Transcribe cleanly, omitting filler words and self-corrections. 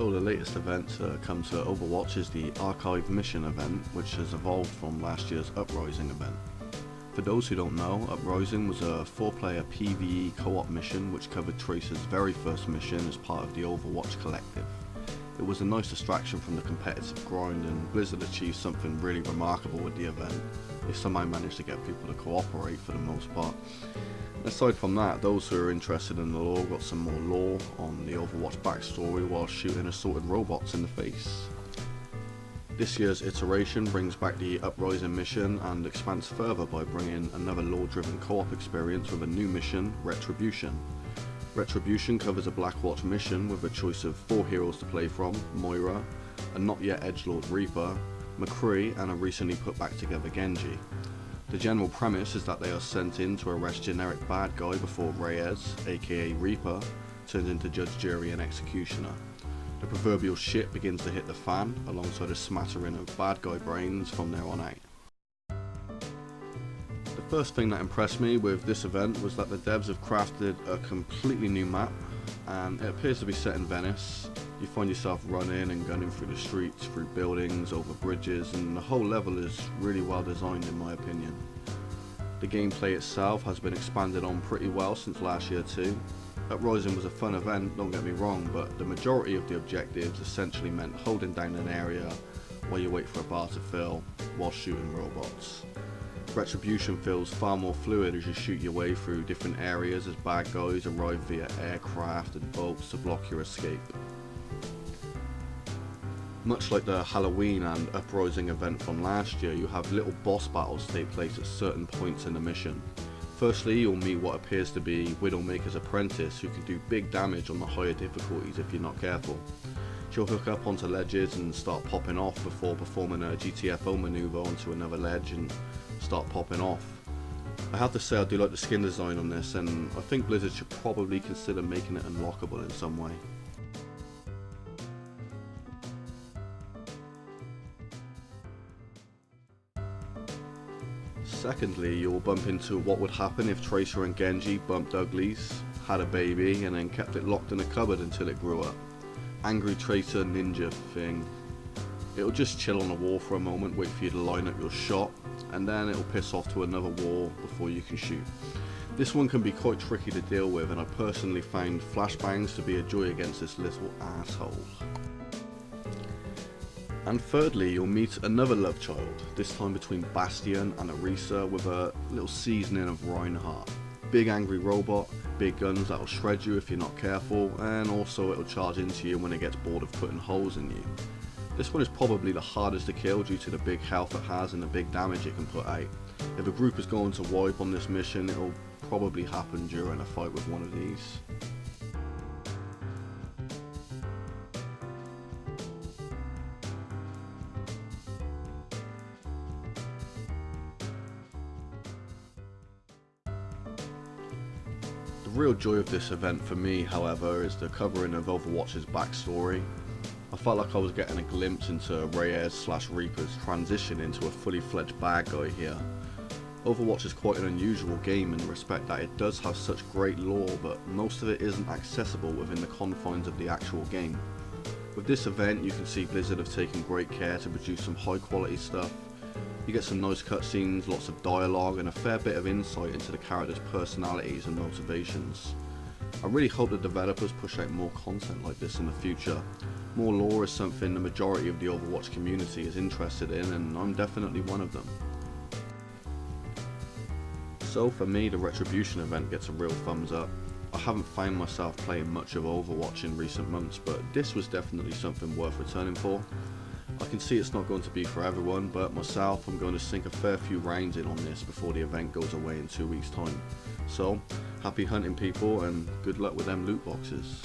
So the latest event to come to Overwatch is the Archive Mission event, which has evolved from last year's Uprising event. For those who don't know, Uprising was a 4-player PvE co-op mission which covered Tracer's very first mission as part of the Overwatch collective. It was a nice distraction from the competitive grind, and Blizzard achieved something really remarkable with the event. They somehow managed to get people to cooperate for the most part. Aside from that, those who are interested in the lore got some more lore on the Overwatch backstory while shooting assorted robots in the face. This year's iteration brings back the Uprising mission and expands further by bringing another lore-driven co-op experience with a new mission, Retribution. Retribution covers a Blackwatch mission with a choice of 4 heroes to play from: Moira, a not yet edgelord Reaper, McCree, and a recently put back together Genji. The general premise is that they are sent in to arrest generic bad guy before Reyes, aka Reaper, turns into judge, jury and executioner. The proverbial shit begins to hit the fan alongside a smattering of bad guy brains from there on out. The first thing that impressed me with this event was that the devs have crafted a completely new map, and it appears to be set in Venice. You find yourself running and gunning through the streets, through buildings, over bridges, and the whole level is really well designed in my opinion. The gameplay itself has been expanded on pretty well since last year too. Uprising was a fun event, don't get me wrong, but the majority of the objectives essentially meant holding down an area while you wait for a bar to fill while shooting robots. Retribution feels far more fluid as you shoot your way through different areas as bad guys arrive via aircraft and boats to block your escape. Much like the Halloween and Uprising event from last year, you have little boss battles take place at certain points in the mission. Firstly, you'll meet what appears to be Widowmaker's apprentice, who can do big damage on the higher difficulties if you're not careful. She'll hook up onto ledges and start popping off before performing a GTFO maneuver onto another ledge and start popping off. I have to say I do like the skin design on this, and I think Blizzard should probably consider making it unlockable in some way. Secondly, you'll bump into what would happen if Tracer and Genji bumped uglies, had a baby, and then kept it locked in a cupboard until it grew up. Angry Tracer ninja thing. It'll just chill on the wall for a moment, wait for you to line up your shot, and then it'll piss off to another wall before you can shoot. This one can be quite tricky to deal with, and I personally found flashbangs to be a joy against this little asshole. And thirdly, you'll meet another love child, this time between Bastion and Orisa, with a little seasoning of Reinhardt. Big angry robot, big guns that'll shred you if you're not careful, and also it'll charge into you when it gets bored of putting holes in you. This one is probably the hardest to kill due to the big health it has and the big damage it can put out. If a group is going to wipe on this mission, it'll probably happen during a fight with one of these. The real joy of this event for me, however, is the covering of Overwatch's backstory. I felt like I was getting a glimpse into Reyes/Reaper's transition into a fully fledged bad guy here. Overwatch is quite an unusual game in the respect that it does have such great lore, but most of it isn't accessible within the confines of the actual game. With this event, you can see Blizzard have taken great care to produce some high quality stuff. You get some nice cutscenes, lots of dialogue, and a fair bit of insight into the characters' personalities and motivations. I really hope the developers push out more content like this in the future. More lore is something the majority of the Overwatch community is interested in, and I'm definitely one of them. So for me, the Retribution event gets a real thumbs up. I haven't found myself playing much of Overwatch in recent months, but this was definitely something worth returning for. I can see it's not going to be for everyone, but myself, I'm going to sink a fair few rounds in on this before the event goes away in 2 weeks' time. So, happy hunting people, and good luck with them loot boxes.